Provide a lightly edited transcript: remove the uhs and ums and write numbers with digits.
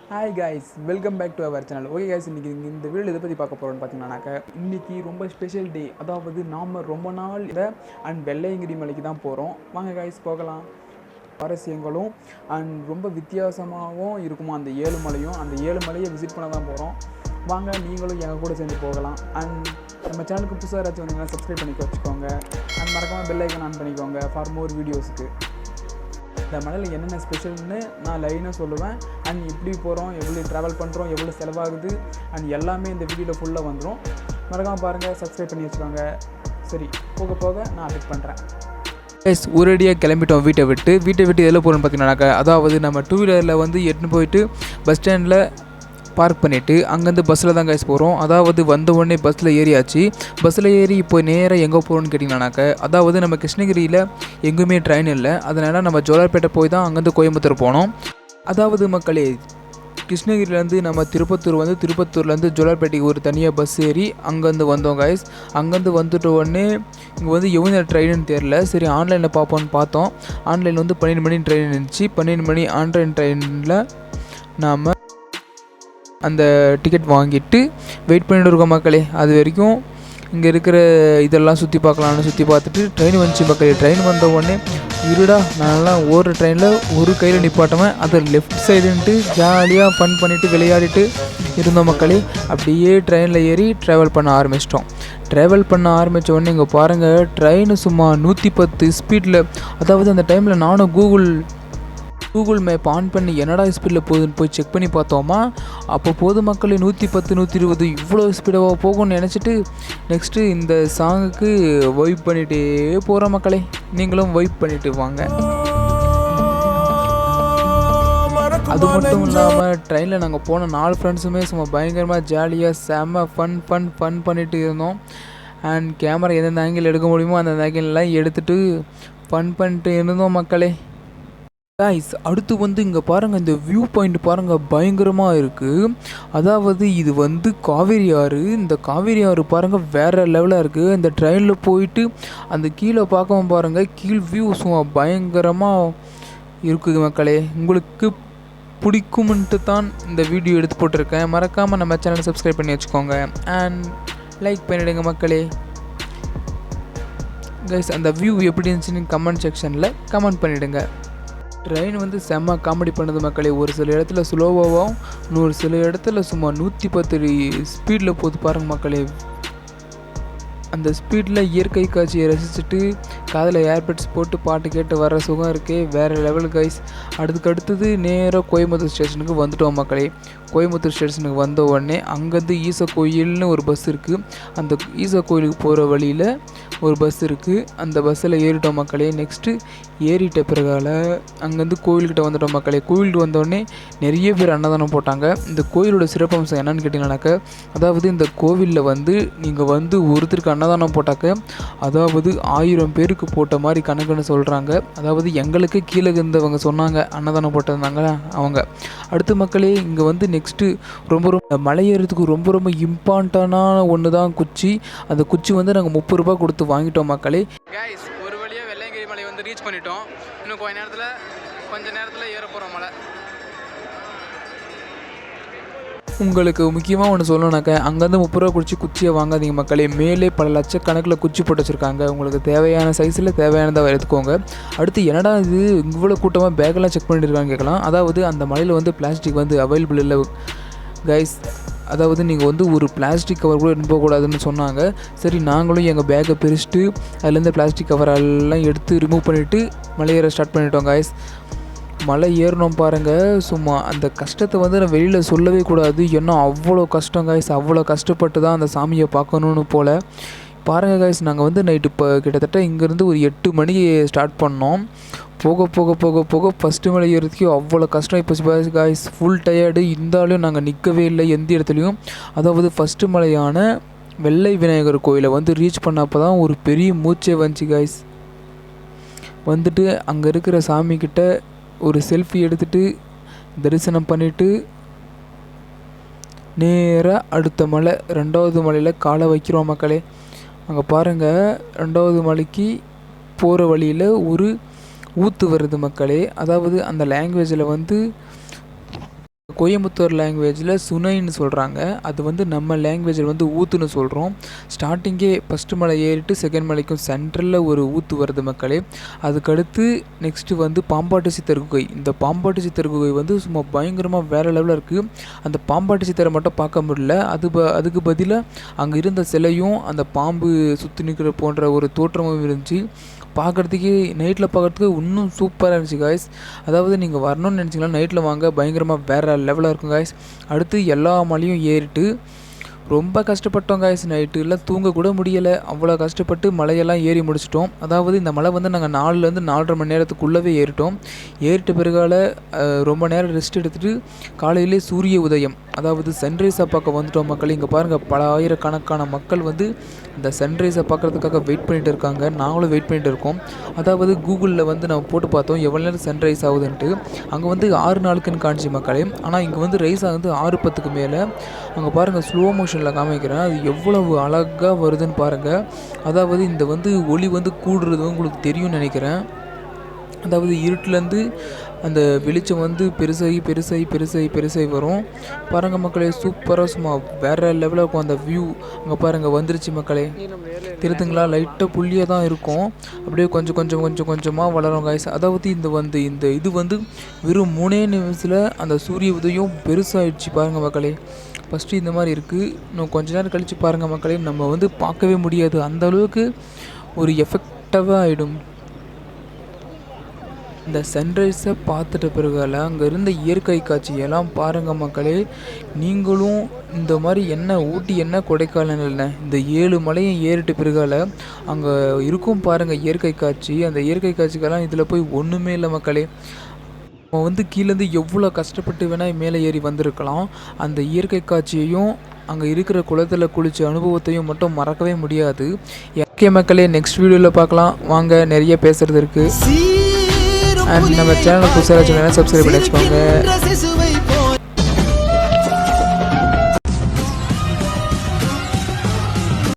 Hi guys, welcome back to our channel. Okay guys, இன்றைக்கி இந்த video இதை பற்றி பார்க்க போகிறோன்னு பார்த்தீங்கன்னாக்க இன்றைக்கி ரொம்ப ஸ்பெஷல் டே. அதாவது நாம் ரொம்ப நாள் அண்ட் வெள்ளையங்கிரி மலைக்கு தான் போகிறோம். வாங்க கைஸ் போகலாம். சுவாரஸ்யங்களும் அண்ட் ரொம்ப வித்தியாசமாகவும் இருக்குமா அந்த 7 மலையும். அந்த 7 மலையை விசிட் பண்ண தான் போகிறோம். வாங்க நீங்களும் எங்கள் கூட சேர்ந்து போகலாம். அண்ட் நம்ம சேனலுக்கு புதுசாக ஏதாச்சும் வந்தீங்கன்னா சப்ஸ்கிரைப் பண்ணி வச்சுக்கோங்க. அண்ட் மறக்காமல் பெல் ஐக்கான் ஆன் பண்ணிக்கோங்க ஃபார் மோர் வீடியோஸுக்கு. இந்த மலையில் என்னென்ன ஸ்பெஷல்னு நான் லைனாக சொல்லுவேன். அண்ட் எப்படி போகிறோம், எவ்வளோ ட்ராவல் பண்ணுறோம், எவ்வளோ செலவாகுது அண்ட் எல்லாமே இந்த வீடியோவில் ஃபுல்லாக வந்துடும். மறக்காமல் பாருங்கள், சப்ஸ்கிரைப் பண்ணி வச்சுக்கோங்க. சரி, போக போக நான் அப்டேட் பண்ணுறேன். கைஸ், ஒரேடியாக கிளம்பிட்டோம் வீட்டை விட்டு எதில் போகிறோன்னு பார்த்தீங்கன்னாக்கா, அதாவது நம்ம 2 வீலரில் வந்து எடுத்துன்னு போயிட்டு பஸ் ஸ்டாண்டில் பார்க் பண்ணிவிட்டு அங்கேருந்து பஸ்ஸில் தான் கைஸ் போகிறோம். அதாவது வந்த உடனே பஸ்ஸில் ஏறியாச்சு. பஸ்ஸில் ஏறி இப்போ நேராக எங்கே போகிறோன்னு கேட்டிங்கன்னாக்க, அதாவது நம்ம கிருஷ்ணகிரியில் எங்கேயுமே ட்ரெயின் இல்லை. அதனால் நம்ம ஜோலார்பேட்டை போய் தான் அங்கேருந்து கோயம்புத்தூர் போனோம். அதாவது மக்களே, கிருஷ்ணகிரிலேருந்து நம்ம திருப்பத்தூர்லேருந்து ஜோலார்பேட்டைக்கு ஒரு தனியாக பஸ் ஏறி அங்கேருந்து வந்தோம் கைஸ். அங்கேருந்து வந்துட்டு உடனே இங்கே வந்து எவ்வளோ ட்ரெயின்னு தெரில. சரி, ஆன்லைனில் பார்ப்போன்னு பார்த்தோம். ஆன்லைனில் வந்து 12 மணி ட்ரெயின் இருந்துச்சு. 12 மணி ஆன்லைன் ட்ரெயினில் நாம் அந்த டிக்கெட் வாங்கிட்டு வெயிட் பண்ணிட்டு இருக்கோம் மக்களே. அது வரைக்கும் இங்கே இருக்கிற இதெல்லாம் சுற்றி பார்த்துட்டு ட்ரெயின் வந்துச்சு மக்களே. ட்ரெயின் வந்த உடனே இருடா, நான்லாம் ஓடுற ட்ரெயினில் ஒரு கையில் நிப்பாட்டுவேன், அதை லெஃப்ட் சைடுன்ட்டு ஜாலியாக ஃபன் பண்ணிவிட்டு விளையாடிட்டு இருந்தோம் மக்களே. அப்படியே ட்ரெயினில் ஏறி ட்ராவல் பண்ண ஆரம்பிச்சிட்டோம். ட்ராவல் பண்ண ஆரம்பித்த உடனே இங்கே பாருங்கள், ட்ரெயின் சும்மா 110 ஸ்பீடில். அதாவது அந்த டைமில் நானும் கூகுள் மேப் ஆன் பண்ணி என்னடா ஸ்பீடில் போகுதுன்னு போய் செக் பண்ணி பார்த்தோமா. அப்போ பொதுமக்களே 110 120 இவ்வளோ ஸ்பீடாக போகும்னு நினச்சிட்டு நெக்ஸ்ட்டு இந்த சாங்குக்கு வைப் பண்ணிகிட்டே போகிற மக்களே. நீங்களும் வைப் பண்ணிட்டு வாங்க. அது மட்டும் இல்லாமல் ட்ரெயினில் நாங்கள் போன 4 ஃப்ரெண்ட்ஸுமே சும்மா பயங்கரமாக ஜாலியாக செம்ம ஃபன் பண்ணிட்டு இருந்தோம். அண்ட் கேமரா எந்தெந்த ஆங்கிள் எடுக்க முடியுமோ அந்த ஆங்கிள்லாம் எடுத்துகிட்டு ஃபன் பண்ணிட்டு இருந்தோம் மக்களே. கைஸ், அடுத்து வந்து இங்கே பாருங்கள், இந்த வியூ பாயிண்ட் பாருங்கள், பயங்கரமாக இருக்குது. அதாவது இது வந்து காவேரி ஆறு. இந்த காவேரி ஆறு பாருங்கள் வேறு லெவலாக இருக்குது. இந்த ட்ரெயினில் போயிட்டு அந்த கீழே பார்க்கவும் பாருங்கள், கீழ் வியூ சும்மா பயங்கரமாக இருக்குது மக்களே. உங்களுக்கு பிடிக்கும்ன்ட்டு தான் இந்த வீடியோ எடுத்து போட்டிருக்கேன். மறக்காமல் நம்ம சேனலை சப்ஸ்கிரைப் பண்ணி வச்சுக்கோங்க அண்ட் லைக் பண்ணிவிடுங்க மக்களே. கைஸ், அந்த வியூ எப்படி இருந்துச்சுன்னு கமெண்ட் செக்ஷனில் கமெண்ட் பண்ணிவிடுங்க. ட்ரெயின் வந்து செம்ம காமெடி பண்ணுது மக்களே. ஒரு சில இடத்துல ஸ்லோவாகவும் இன்னொரு சில இடத்துல சும்மா 110 ஸ்பீடில் போகுது பாருங்கள் மக்களே. அந்த ஸ்பீடில் இயற்கை காட்சியை ரசிச்சுட்டு காதில் ஏர்பட்ஸ் போட்டு பாட்டு கேட்டு வர சுகம் இருக்கே வேறு லெவல் கைஸ். அடுத்தது நேராக கோயம்புத்தூர் ஸ்டேஷனுக்கு வந்துட்டோம் மக்களே. கோயம்புத்தூர் ஸ்டேஷனுக்கு வந்த உடனே அங்கேருந்து ஈசா கோயில்னு ஒரு பஸ் இருக்குது. அந்த ஈசா கோயிலுக்கு போகிற வழியில் ஒரு பஸ் இருக்குது. அந்த பஸ்ஸில் ஏறிட்டோம் மக்களே. நெக்ஸ்ட்டு ஏறிட்ட பிறகால அங்கேருந்து கோயில்கிட்ட வந்துட்டோம் மக்களே. கோயிலுக்கு வந்தோடனே நிறைய பேர் அன்னதானம் போட்டாங்க. இந்த கோயிலோட சிறப்பம்சம் என்னன்னு கேட்டிங்கன்னாக்க, அதாவது இந்த கோவிலில் வந்து நீங்கள் வந்து ஒருத்தருக்கு அன்னதானம் போட்டாக்க அதாவது 1000 பேருக்கு போட்ட மாதிரி கணக்குன்னு சொல்கிறாங்க. அதாவது எங்களுக்கு கீழே இருந்தவங்க சொன்னாங்க அன்னதானம் போட்டிருந்தாங்க அவங்க. அடுத்த மக்களே, இங்கே வந்து நெக்ஸ்ட்டு ரொம்ப மலை ஏறதுக்கு ரொம்ப இம்பார்ட்டண்டான ஒன்று தான் குச்சி. அந்த குச்சி வந்து நாங்கள் 30 ரூபா கொடுத்து வாங்கிட்டோம் மக்களே. கைஸ், ஒரு வழியாக வெள்ளையங்கிரி மலை வந்து ரீச் பண்ணிட்டோம். இன்னும் கொஞ்ச நேரத்தில் ஏற போகிறோம் மலை. உங்களுக்கு முக்கியமாக ஒன்று சொல்லணுனாக்க, அங்கேருந்து 30 ரூபா குடிச்சு குச்சியை வாங்காதீங்க மக்களே. மேலே பல லட்சக்கணக்கில் குச்சி போட்டு வச்சுருக்காங்க. உங்களுக்கு தேவையான சைஸில் தேவையானதாக எடுத்துக்கோங்க. அடுத்து என்னடா இது இவ்வளோ கூட்டமாக பேக்கெல்லாம் செக் பண்ணிட்டுருக்கான்னு கேட்கலாம். அதாவது அந்த மலையில் வந்து பிளாஸ்டிக் வந்து அவைலபிள் இல்லை கைஸ். அதாவது நீங்கள் வந்து ஒரு பிளாஸ்டிக் கவர் கூட எடுத்து போகக்கூடாதுன்னு சொன்னாங்க. சரி, நாங்களும் எங்கள் பேக்கை பிரிச்சுட்டு அதுலேருந்து பிளாஸ்டிக் கவரெல்லாம் எடுத்து ரிமூவ் பண்ணிவிட்டு மலை ஸ்டார்ட் பண்ணிட்டோம் கைஸ். மலை ஏறணும் பாருங்கள், சும்மா அந்த கஷ்டத்தை வந்து நான் வெளியில் சொல்லவே கூடாது. ஏன்னா அவ்வளோ கஷ்டம் கைஸ். அவ்வளோ கஷ்டப்பட்டு தான் அந்த சாமியை பார்க்கணுன்னு போல் பாருங்கள் கைஸ். நாங்கள் வந்து நைட்டு இப்போ கிட்டத்தட்ட இங்கேருந்து ஒரு 8 மணிக்கு ஸ்டார்ட் பண்ணோம். போக ஃபஸ்ட்டு மலை ஏறதுக்கு அவ்வளோ கஷ்டம். இப்போ கைஸ் ஃபுல் டயர்டு இருந்தாலும் நாங்கள் நிற்கவே இல்லை எந்த இடத்துலையும். அதாவது ஃபஸ்ட்டு மலையான வெள்ளை விநாயகர் கோயிலை வந்து ரீச் பண்ணப்போ தான் ஒரு பெரிய மூச்சே வந்துச்சு கைஸ். வந்துட்டு அங்கே இருக்கிற சாமிக்கிட்ட ஒரு செல்ஃபி எடுத்துகிட்டு தரிசனம் பண்ணிவிட்டு நேராக அடுத்த மலை 2வது மலையில் காலை வைக்கிறோம் மக்களே. அங்கே பாருங்கள், 2வது மலைக்கு போகிற வழியில் ஒரு ஊற்று வருது மக்களே. அதாவது அந்த லாங்குவேஜில் வந்து கோயம்புத்தூர் லாங்குவேஜில் சுனைன்னு சொல்கிறாங்க. அது வந்து நம்ம லாங்குவேஜில் வந்து ஊத்துன்னு சொல்கிறோம். ஸ்டார்டிங்கே ஃபஸ்ட்டு மலை ஏறிட்டு செகண்ட் மலைக்கும் சென்ட்ரலில் ஒரு ஊற்று வருது மக்களே. அதுக்கடுத்து நெக்ஸ்ட்டு வந்து பாம்பாட்டு சித்தர் குகை. இந்த பாம்பாட்டு சித்தர் குகை வந்து சும்மா பயங்கரமாக வேறு லெவலில் இருக்குது. அந்த பாம்பாட்டு சித்தரை மட்டும் பார்க்க முடியல. அதுக்கு பதிலாக அங்கே இருந்த சிலையும் அந்த பாம்பு சுற்றி நிற்கிற போன்ற ஒரு தோற்றமும் இருந்துச்சு. பார்க்குறதுக்கே நைட்டில் பார்க்குறதுக்கு இன்னும் சூப்பராக இருந்துச்சு காய்ஸ். அதாவது நீங்கள் வரணும்னு நினச்சிங்கன்னா நைட்டில் வாங்க, பயங்கரமாக வேறு லெவலாக இருக்கும் காய்ஸ். அடுத்து எல்லா மலையும் ஏறிட்டு ரொம்ப கஷ்டப்பட்டோம் காய்ஸ். நைட்டுலாம் தூங்கக்கூட முடியலை, அவ்வளோ கஷ்டப்பட்டு மலையெல்லாம் ஏறி முடிச்சிட்டோம். அதாவது இந்த மலை வந்து நாங்கள் 4லேருந்து 4.5 மணி நேரத்துக்குள்ளவே ஏறிட்டோம். ஏறிட்ட பிறகால ரொம்ப நேரம் ரெஸ்ட் எடுத்துகிட்டு காலையிலே சூரிய உதயம், அதாவது சன்ரைஸை பார்க்க வந்துட்டோம் மக்கள். இங்கே பாருங்கள், பல ஆயிரக்கணக்கான மக்கள் வந்து இந்த சன்ரைஸை பார்க்குறதுக்காக வெயிட் பண்ணிகிட்டு இருக்காங்க. நாங்களும் வெயிட் பண்ணிகிட்டு இருக்கோம். அதாவது கூகுளில் வந்து நம்ம போட்டு பார்த்தோம் எவ்வளோ நேரம் சன்ரைஸ் ஆகுதுன்ட்டு. அங்கே வந்து 6 நாளுக்குன்னு காணிச்சு மக்களே. ஆனால் இங்கே வந்து ரைஸ் ஆகுது 6:10க்கு மேலே. அங்கே பாருங்கள், ஸ்லோ மோஷனில் காமிக்கிறேன், அது எவ்வளவு அழகாக வருதுன்னு பாருங்கள். அதாவது இந்த வந்து ஒளி வந்து கூடுறது உங்களுக்கு தெரியும்னு நினைக்கிறேன். அதாவது இருட்டிலேருந்து அந்த வெளிச்சம் வந்து பெருசாகி வரும். பாருங்கள் மக்களே, சூப்பராக சும்மா வேறு லெவலில் இருக்கும் அந்த வியூ. அங்கே பாருங்கள் வந்துருச்சு மக்களே. தெரியுதுங்களா? லைட்டாக புள்ளியாக தான் இருக்கும், அப்படியே கொஞ்சமாக வளரும் காய்ஸ். அதாவது இந்த இது வந்து வெறும் 3 நிமிஷத்தில் அந்த சூரிய உதயம் பெருசாகிடுச்சு பாருங்கள் மக்களே. ஃபஸ்ட்டு இந்த மாதிரி இருக்குது. இன்னும் கொஞ்ச நேரம் கழித்து பாருங்கள் மக்களே, நம்ம வந்து பார்க்கவே முடியாது, அந்தளவுக்கு ஒரு எஃபெக்டாக ஆகிடும். இந்த சன்ரைஸை பார்த்துட்ட பிறகால அங்கே இருந்த இயற்கை காட்சியெல்லாம் பாருங்கள் மக்களே. நீங்களும் இந்த மாதிரி ஊட்டி கொடைக்கானல் இந்த 7 மலையும் ஏறிட்டு பிறகால அங்கே இருக்கும் பாருங்கள் இயற்கை காட்சி. அந்த இயற்கை காட்சிக்கெல்லாம் இதில் போய் ஒன்றுமே இல்லை மக்களே. நம்ம வந்து கீழேருந்து எவ்வளோ கஷ்டப்பட்டு வேணால் மேலே ஏறி வந்திருக்கலாம். அந்த இயற்கை காட்சியையும் அங்கே இருக்கிற குளத்தில் குளித்த அனுபவத்தையும் மட்டும் மறக்கவே முடியாது. ஓகே மக்களே, நெக்ஸ்ட் வீடியோவில் பார்க்கலாம் வாங்க. நிறைய பேசுகிறது இருக்குது. அண்ட் நம்ம சேனலை புதுசாக சப்ஸ்கிரைப் பண்ணி வச்சுக்கோங்க.